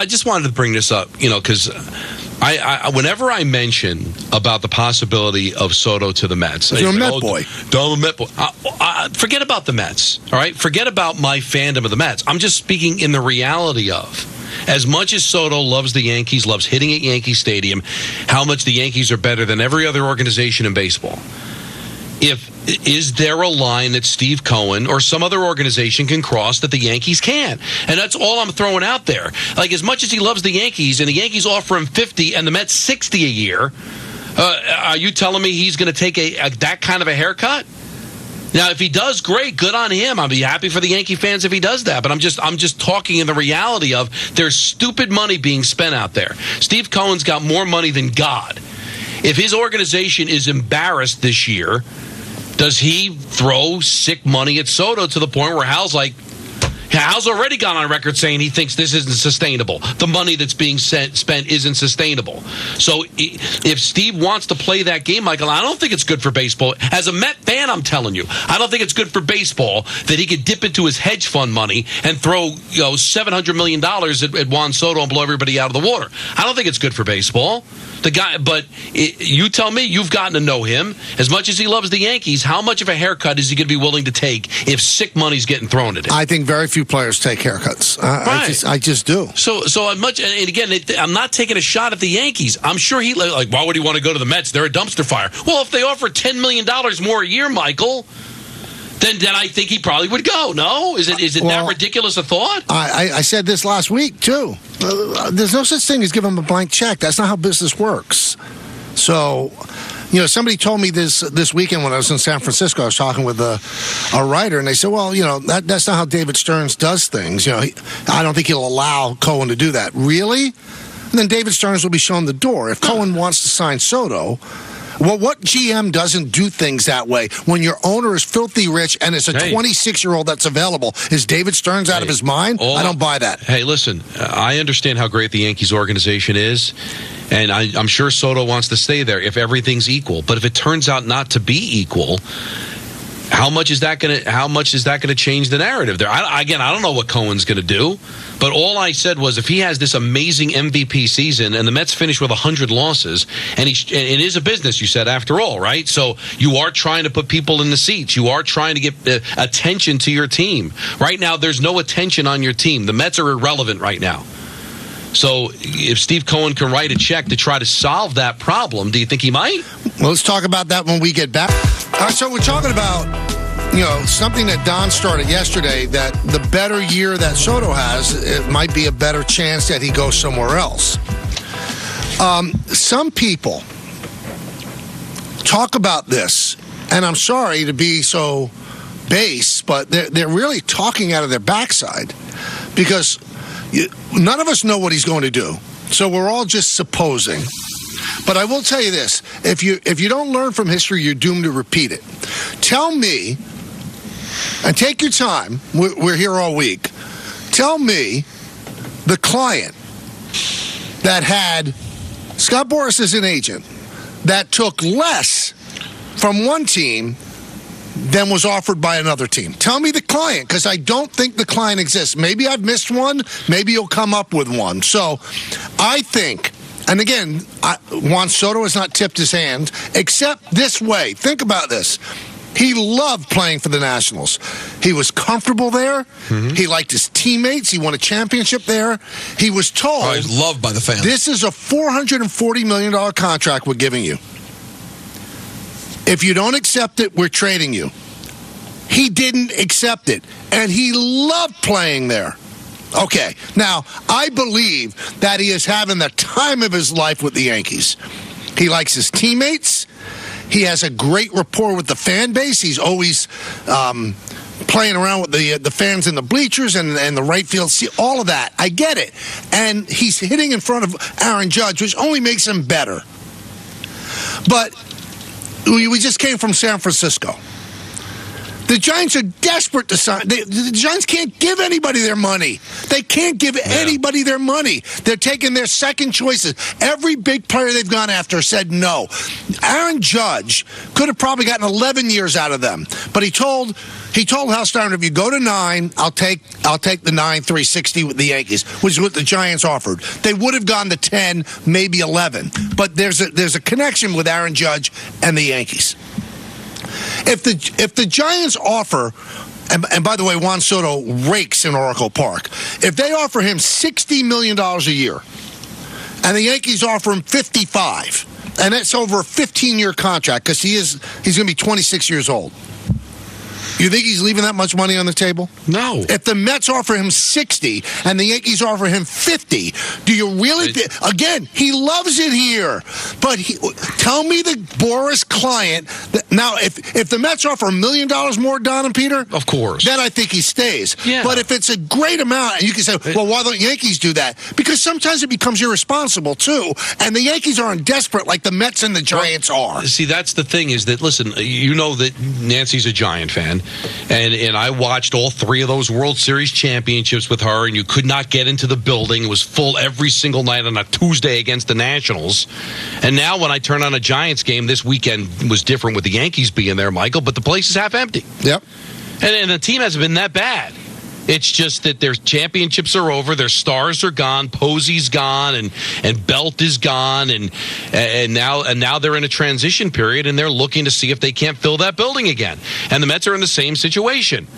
I just wanted to bring this up, because I whenever I mention about the possibility of Soto to the Mets, you're a Met boy. I'm a Met boy. Forget about the Mets, all right? Forget about my fandom of the Mets. I'm just speaking in the reality of, as much as Soto loves the Yankees, loves hitting at Yankee Stadium, how much the Yankees are better than every other organization in baseball. Is there a line that Steve Cohen or some other organization can cross that the Yankees can't? And that's all I'm throwing out there. Like, as much as he loves the Yankees and the Yankees offer him $50 and the Mets $60 a year, are you telling me he's going to take that kind of a haircut? Now, if he does, great, good on him. I'll be happy for the Yankee fans if he does that. But I'm just talking in the reality of there's stupid money being spent out there. Steve Cohen's got more money than God. If his organization is embarrassed this year, does he throw sick money at Soto to the point where Hal's already gone on record saying he thinks this isn't sustainable. The money that's being spent isn't sustainable. So if Steve wants to play that game, Michael, I don't think it's good for baseball. As a Met fan, I'm telling you, I don't think it's good for baseball that he could dip into his hedge fund money and throw $700 million at Juan Soto and blow everybody out of the water. I don't think it's good for baseball. The guy, but you tell me, you've gotten to know him. As much as he loves the Yankees, how much of a haircut is he going to be willing to take if sick money's getting thrown at him? I think very few players take haircuts. I just do. So much, and again, I'm not taking a shot at the Yankees. I'm sure why would he want to go to the Mets? They're a dumpster fire. Well, if they offer $10 million more a year, Michael, then I think he probably would go. No? Is it that ridiculous a thought? I said this last week, too. There's no such thing as giving him a blank check. That's not how business works. So, somebody told me this weekend when I was in San Francisco, I was talking with a writer, and they said, well, that's not how David Stearns does things. I don't think he'll allow Cohen to do that. Really? And then David Stearns will be shown the door. If Cohen wants to sign Soto, well, what GM doesn't do things that way when your owner is filthy rich and it's a 26-year-old that's available? Is David Stearns out of his mind? I don't buy that. Hey, listen, I understand how great the Yankees organization is, and I'm sure Soto wants to stay there if everything's equal. But if it turns out not to be equal, how much is that going to change the narrative there? I don't know what Cohen's going to do, but all I said was if he has this amazing MVP season and the Mets finish with 100 losses, and it is a business, you said, after all, right? So you are trying to put people in the seats. You are trying to get attention to your team. Right now, there's no attention on your team. The Mets are irrelevant right now. So if Steve Cohen can write a check to try to solve that problem, do you think he might? Well, let's talk about that when we get back. All right, so we're talking about, something that Don started yesterday, that the better year that Soto has, it might be a better chance that he goes somewhere else. Some people talk about this, and I'm sorry to be so base, but they're really talking out of their backside because none of us know what he's going to do. So we're all just supposing. But I will tell you this. If you don't learn from history, you're doomed to repeat it. Tell me, and take your time, we're here all week, tell me the client that had Scott Boras as an agent that took less from one team than was offered by another team. Tell me the client, because I don't think the client exists. Maybe I've missed one. Maybe you'll come up with one. So I think, and again, Juan Soto has not tipped his hand, except this way. Think about this. He loved playing for the Nationals. He was comfortable there. Mm-hmm. He liked his teammates. He won a championship there. He was told, he's loved by the fans. This is a $440 million contract we're giving you. If you don't accept it, we're trading you. He didn't accept it, and he loved playing there. Okay, now, I believe that he is having the time of his life with the Yankees. He likes his teammates. He has a great rapport with the fan base. He's always playing around with the fans in the bleachers and the right field. See, all of that. I get it. And he's hitting in front of Aaron Judge, which only makes him better. But we just came from San Francisco. The Giants are desperate to sign. The Giants can't give anybody their money. They can't give anybody their money. They're taking their second choices. Every big player they've gone after said no. Aaron Judge could have probably gotten 11 years out of them, but he told Hal Steiner, if you go to 9, I'll take the 9 360 with the Yankees, which is what the Giants offered. They would have gone to 10, maybe 11, but there's a connection with Aaron Judge and the Yankees. If the Giants offer, and by the way, Juan Soto rakes in Oracle Park, if they offer him $60 million a year, and the Yankees offer him 55, and that's over a 15-year contract because he's going to be 26 years old. You think he's leaving that much money on the table? No. If the Mets offer him 60 and the Yankees offer him 50, do you really again, he loves it here. But tell me the Boris client now if the Mets offer $1 million more, Don and Peter, of course, then I think he stays. Yeah. But if it's a great amount, and you can say, well, why don't Yankees do that? Because sometimes it becomes irresponsible too, and the Yankees aren't desperate like the Mets and the Giants are. See, that's the thing is that, listen, you know that Nancy's a Giant fan. And I watched all 3 of those World Series championships with her, and you could not get into the building. It was full every single night on a Tuesday against the Nationals. And now when I turn on a Giants game, this weekend was different with the Yankees being there, Michael, but the place is half empty. Yep. And the team hasn't been that bad. It's just that their championships are over, their stars are gone, Posey's gone, and Belt is gone, and now they're in a transition period, and they're looking to see if they can't fill that building again. And the Mets are in the same situation.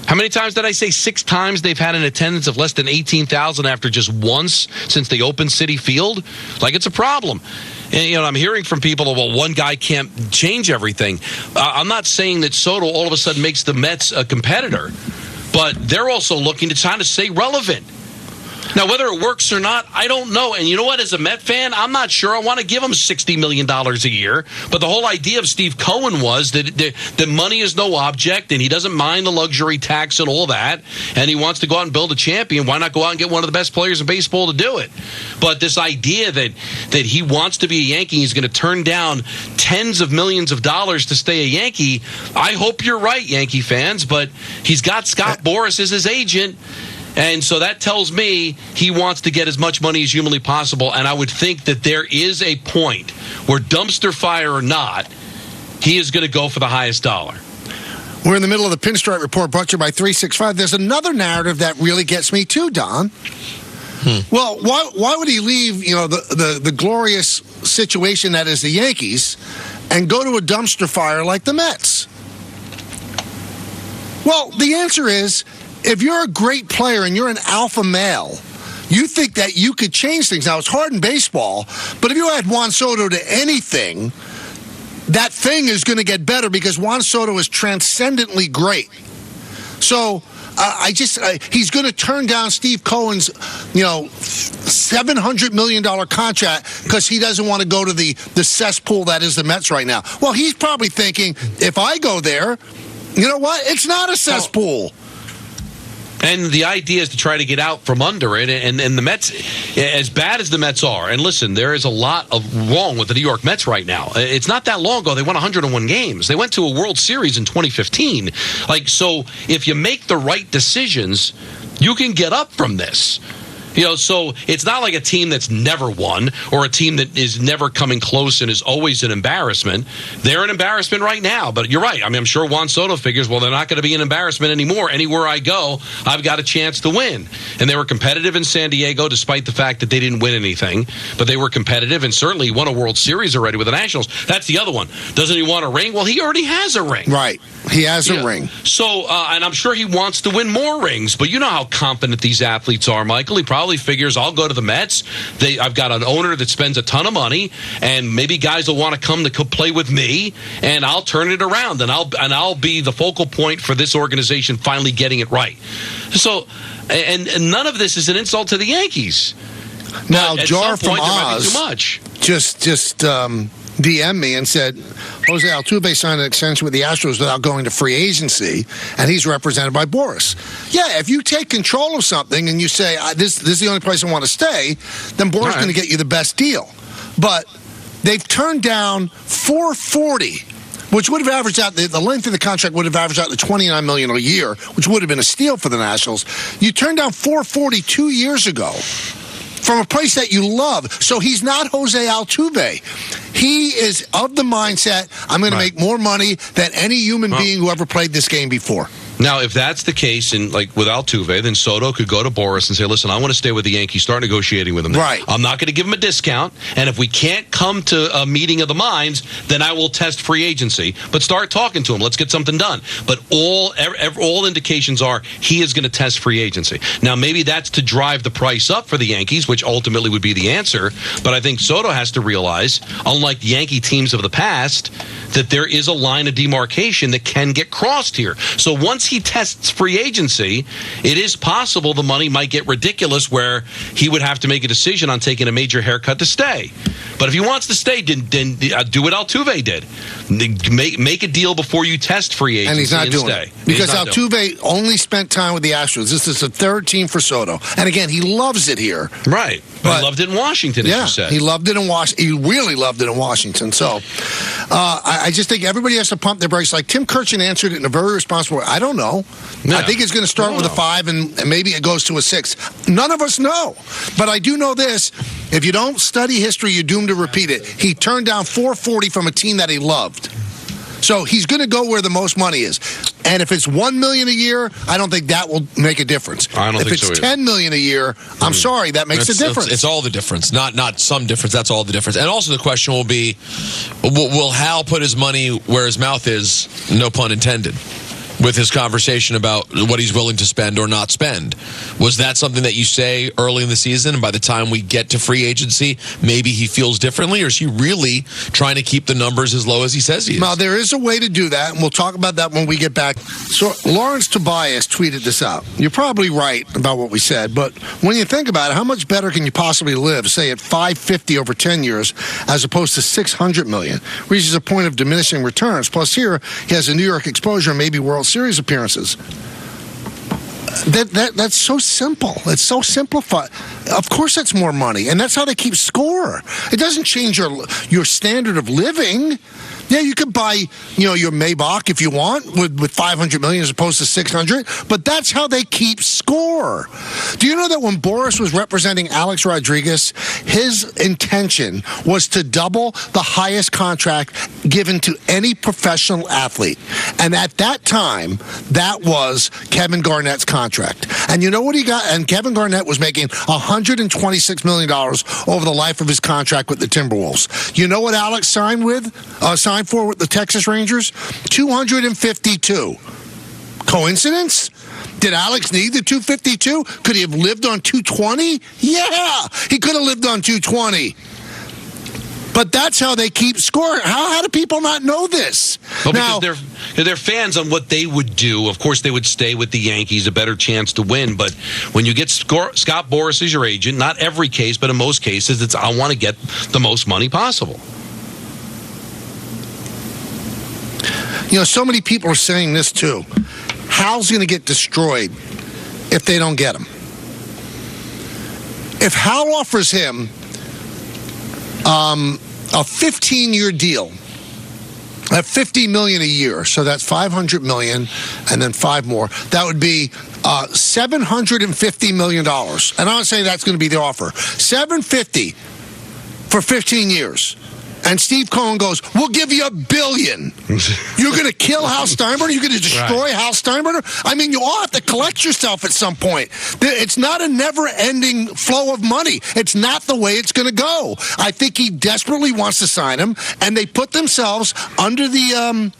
How many times did I say? 6 times they've had an attendance of less than 18,000 after just once since they opened Citi Field? Like, it's a problem. And, I'm hearing from people, well, one guy can't change everything. I'm not saying that Soto all of a sudden makes the Mets a competitor. But they're also looking to try to stay relevant. Now, whether it works or not, I don't know. And you know what? As a Met fan, I'm not sure I want to give him $60 million a year. But the whole idea of Steve Cohen was that money is no object, and he doesn't mind the luxury tax and all that. And he wants to go out and build a champion. Why not go out and get one of the best players in baseball to do it? But this idea that he wants to be a Yankee, he's going to turn down tens of millions of dollars to stay a Yankee, I hope you're right, Yankee fans. But he's got Scott Boras as his agent. And so that tells me he wants to get as much money as humanly possible. And I would think that there is a point where, dumpster fire or not, he is going to go for the highest dollar. We're in the middle of the Pinstripe Report brought to you by 365. There's another narrative that really gets me too, Don. Well, why would he leave, the glorious situation that is the Yankees and go to a dumpster fire like the Mets? Well, the answer is, if you're a great player and you're an alpha male, you think that you could change things. Now, it's hard in baseball, but if you add Juan Soto to anything, that thing is going to get better because Juan Soto is transcendently great. So he's going to turn down Steve Cohen's, $700 million contract because he doesn't want to go to the cesspool that is the Mets right now. Well, he's probably thinking, if I go there, you know what? It's not a cesspool. And the idea is to try to get out from under it. And the Mets, as bad as the Mets are, and listen, there is a lot wrong with the New York Mets right now. It's not that long ago. They won 101 games. They went to a World Series in 2015. So if you make the right decisions, you can get up from this. So it's not like a team that's never won or a team that is never coming close and is always an embarrassment. They're an embarrassment right now. But you're right. I mean, I'm sure Juan Soto figures, well, they're not going to be an embarrassment anymore. Anywhere I go, I've got a chance to win. And they were competitive in San Diego despite the fact that they didn't win anything. But they were competitive and certainly won a World Series already with the Nationals. That's the other one. Doesn't he want a ring? Well, he already has a ring. Right. He has a ring. So, and I'm sure he wants to win more rings. But you know how confident these athletes are, Michael. He probably figures, I'll go to the Mets. I've got an owner that spends a ton of money, and maybe guys will want to come to play with me, and I'll turn it around, and I'll be the focal point for this organization finally getting it right. So, and none of this is an insult to the Yankees. Now, at Jar some point, from there might be Oz too much. just DM'd me and said, Jose Altuve signed an extension with the Astros without going to free agency, and he's represented by Boras. Yeah, if you take control of something and you say, this is the only place I want to stay, then Boras is going to get you the best deal. But they've turned down $440 which would have averaged out, the length of the contract would have averaged out to $29 million a year, which would have been a steal for the Nationals. You turned down $440 2 years ago from a place that you love. So he's not Jose Altuve. He is of the mindset, I'm going to make more money than any human being who ever played this game before. Now, if that's the case, and like with Altuve, then Soto could go to Boris and say, listen, I want to stay with the Yankees, start negotiating with them. Right. I'm not going to give him a discount, and if we can't come to a meeting of the minds, then I will test free agency. But start talking to him. Let's get something done. But all indications are he is going to test free agency. Now, maybe that's to drive the price up for the Yankees, which ultimately would be the answer. But I think Soto has to realize, unlike the Yankee teams of the past, that there is a line of demarcation that can get crossed here. So once he tests free agency, it is possible the money might get ridiculous where he would have to make a decision on taking a major haircut to stay. But if he wants to stay, then do what Altuve did. Make a deal before you test free agency and he's not doing stay. it. Because Altuve only spent time with the Astros. This is the third team for Soto. And again, he loves it here. Right. But he loved it in Washington, as you said. He loved it in Washington. He really loved it in Washington. So I just think everybody has to pump their brakes. Like Tim Kirchin answered it in a very responsible way. I don't know. Yeah. I think it's going to start with a 5 and maybe it goes to a 6. None of us know. But I do know this. If you don't study history, you're doomed to repeat it. He turned down $440 from a team that he loved. So he's going to go where the most money is. And if it's $1 million a year, I don't think that will make a difference. I don't think so either. If it's $10 million a year, I'm sorry, that makes a difference. It's all the difference, not some difference. That's all the difference. And also the question will be, will Hal put his money where his mouth is, no pun intended, with his conversation about what he's willing to spend or not spend? Was that something that you say early in the season, and by the time we get to free agency, maybe he feels differently, or is he really trying to keep the numbers as low as he says he is? Now, there is a way to do that, and we'll talk about that when we get back. So, Lawrence Tobias tweeted this out. You're probably right about what we said, but when you think about it, how much better can you possibly live, say, at $550 over 10 years, as opposed to $600 million? Reaches a point of diminishing returns. Plus, here, he has a New York exposure and maybe World Series appearances. That's so simple. It's so simplified. Of course that's more money, and that's how they keep score. It doesn't change your standard of living. Yeah, you could buy, your Maybach if you want with $500 million as opposed to $600, but that's how they keep score. Do you know that when Boris was representing Alex Rodriguez, his intention was to double the highest contract given to any professional athlete? And at that time, that was Kevin Garnett's contract. And you know what he got? And Kevin Garnett was making $126 million over the life of his contract with the Timberwolves. You know what Alex signed for with the Texas Rangers? $252. Coincidence? Did Alex need the $252? Could he have lived on $220? Yeah, he could have lived on $220. But that's how they keep scoring. How do people not know this? Well, now, because they're fans on what they would do. Of course, they would stay with the Yankees, a better chance to win. But when you get Scott Boras as your agent, not every case, but in most cases, it's I want to get the most money possible. So many people are saying this too. Hal's going to get destroyed if they don't get him. If Hal offers him a 15-year deal at $50 million a year, so that's $500 million and then 5 more, that would be $750 million. And I'm not saying that's going to be the offer. $750 for 15 years. And Steve Cohen goes, we'll give you $1 billion. You're going to kill Hal Steinbrenner? You're going to destroy Hal Steinbrenner? I mean, you all have to collect yourself at some point. It's not a never-ending flow of money. It's not the way it's going to go. I think he desperately wants to sign him, and they put themselves under the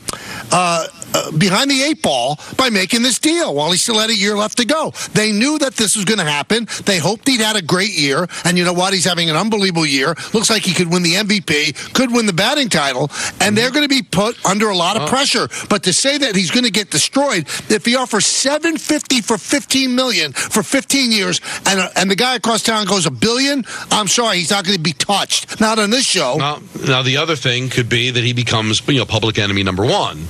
behind the 8 ball by making this deal while he still had a year left to go. They knew that this was going to happen. They hoped he'd had a great year, and you know what? He's having an unbelievable year. Looks like he could win the MVP, could win the batting title, and they're going to be put under a lot of pressure. But to say that he's going to get destroyed, if he offers $750 for $15 million for 15 years, and the guy across town goes $1 billion, I'm sorry, he's not going to be touched. Not on this show. Now the other thing could be that he becomes public enemy number one.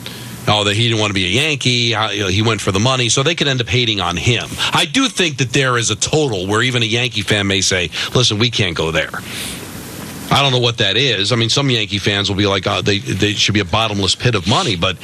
Oh, that he didn't want to be a Yankee. He went for the money, so they could end up hating on him. I do think that there is a total where even a Yankee fan may say, listen, we can't go there. I don't know what that is. I mean, some Yankee fans will be like, oh, they should be a bottomless pit of money. But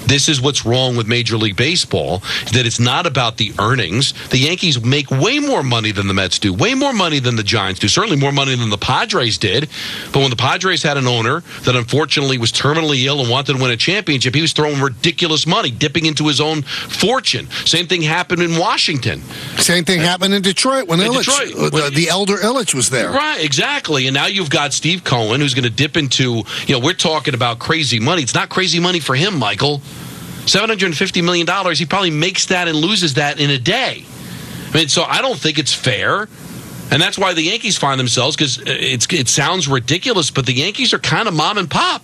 this is what's wrong with Major League Baseball, that it's not about the earnings. The Yankees make way more money than the Mets do, way more money than the Giants do, certainly more money than the Padres did. But when the Padres had an owner that unfortunately was terminally ill and wanted to win a championship, he was throwing ridiculous money, dipping into his own fortune. Same thing happened in Washington. Same thing happened in Detroit when the elder Illich was there. Right, exactly. And now you've got Steve Cohen, who's going to dip into, we're talking about crazy money. It's not crazy money for him, Michael. $750 million, he probably makes that and loses that in a day. I mean, so I don't think it's fair. And that's why the Yankees find themselves, because it sounds ridiculous, but the Yankees are kind of mom and pop.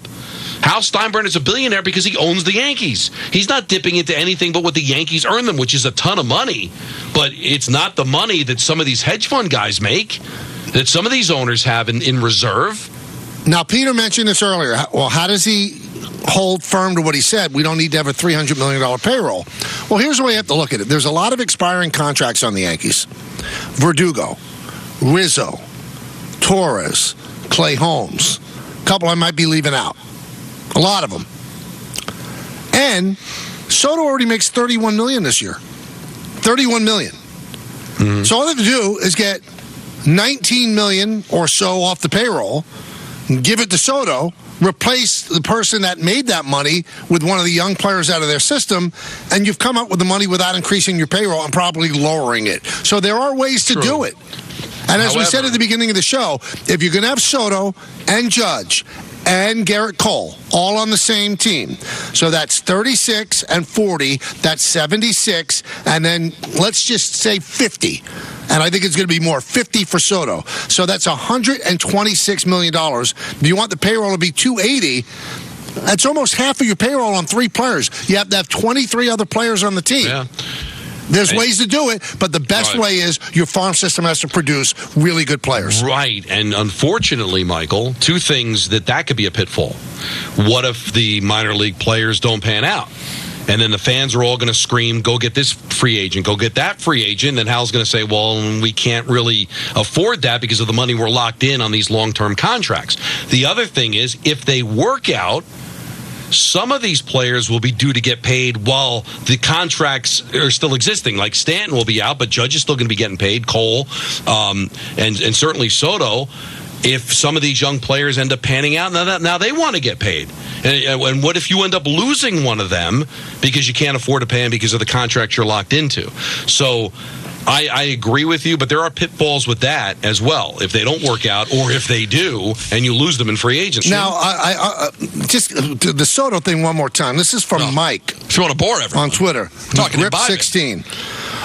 Hal Steinbrenner's a billionaire because he owns the Yankees. He's not dipping into anything but what the Yankees earn them, which is a ton of money. But it's not the money that some of these hedge fund guys make, that some of these owners have in reserve. Now, Peter mentioned this earlier. Well, how does he hold firm to what he said? We don't need to have a $300 million payroll. Well, here's the way you have to look at it. There's a lot of expiring contracts on the Yankees. Verdugo, Rizzo, Torres, Clay Holmes. A couple I might be leaving out. A lot of them. And Soto already makes $31 million this year. $31 million. Mm-hmm. So all they have to do is get $19 million or so off the payroll, give it to Soto, replace the person that made that money with one of the young players out of their system, and you've come up with the money without increasing your payroll and probably lowering it. So there are ways to do it. And as we said at the beginning of the show, if you're going to have Soto and Judge and Garrett Cole all on the same team, so that's 36 and 40, that's 76, and then let's just say 50. And I think it's going to be more, 50 for Soto. So that's $126 million. If you want the payroll to be $280, that's almost half of your payroll on 3 players. You have to have 23 other players on the team. Yeah. There's ways to do it, but the best way is your farm system has to produce really good players. Right, and unfortunately, Michael, 2 things that could be a pitfall. What if the minor league players don't pan out? And then the fans are all going to scream, go get this free agent, go get that free agent. And Hal's going to say, well, we can't really afford that because of the money we're locked in on these long-term contracts. The other thing is, if they work out, some of these players will be due to get paid while the contracts are still existing. Like Stanton will be out, but Judge is still going to be getting paid, Cole, and certainly Soto. If some of these young players end up panning out, now they want to get paid. And what if you end up losing one of them because you can't afford to pay them because of the contract you're locked into? So I agree with you, but there are pitfalls with that as well. If they don't work out, or if they do, and you lose them in free agency. Now, I just the Soto thing one more time. This is from Mike. If you want to bore everyone on Twitter, Rip16.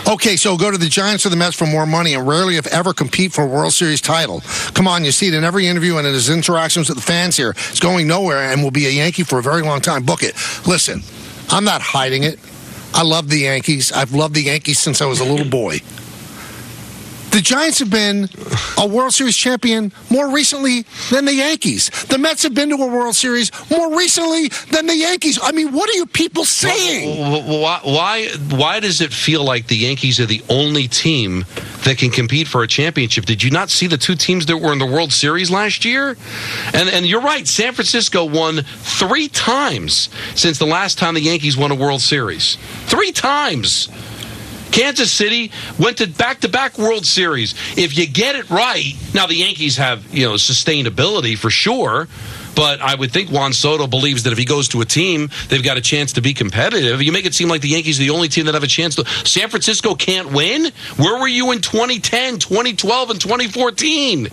Okay, so go to the Giants or the Mets for more money and rarely, if ever, compete for a World Series title. Come on, you see it in every interview and in his interactions with the fans here. It's going nowhere and will be a Yankee for a very long time. Book it. Listen, I'm not hiding it. I love the Yankees. I've loved the Yankees since I was a little boy. The Giants have been a World Series champion more recently than the Yankees. The Mets have been to a World Series more recently than the Yankees. I mean, what are you people saying? Why does it feel like the Yankees are the only team that can compete for a championship? Did you not see the 2 teams that were in the World Series last year? And you're right, San Francisco won 3 times since the last time the Yankees won a World Series. 3 times. Kansas City went to back-to-back World Series. If you get it right, now the Yankees have, sustainability for sure, but I would think Juan Soto believes that if he goes to a team, they've got a chance to be competitive. You make it seem like the Yankees are the only team that have a chance to. San Francisco can't win? Where were you in 2010, 2012, and 2014?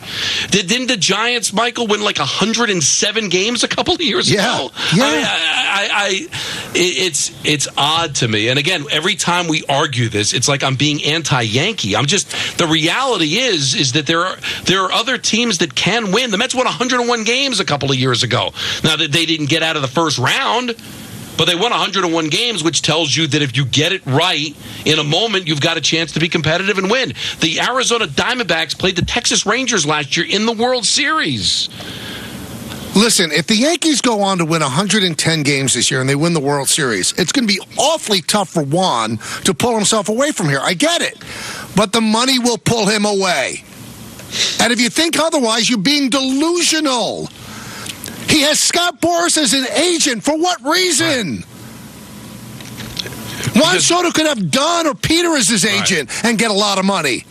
Didn't the Giants, Michael, win like 107 games a couple of years ago? Yeah. It's odd to me. And again, every time we argue this, it's like I'm being anti-Yankee. The reality is that there are other teams that can win. The Mets won 101 games a couple of years ago. Now, that they didn't get out of the first round, but they won 101 games, which tells you that if you get it right in a moment, you've got a chance to be competitive and win. The Arizona Diamondbacks played the Texas Rangers last year in the World Series. Listen, if the Yankees go on to win 110 games this year and they win the World Series, it's going to be awfully tough for Juan to pull himself away from here. I get it. But the money will pull him away. And if you think otherwise, you're being delusional. He has Scott Boras as an agent. For what reason? Juan Soto could have Don or Peter as his agent and get a lot of money.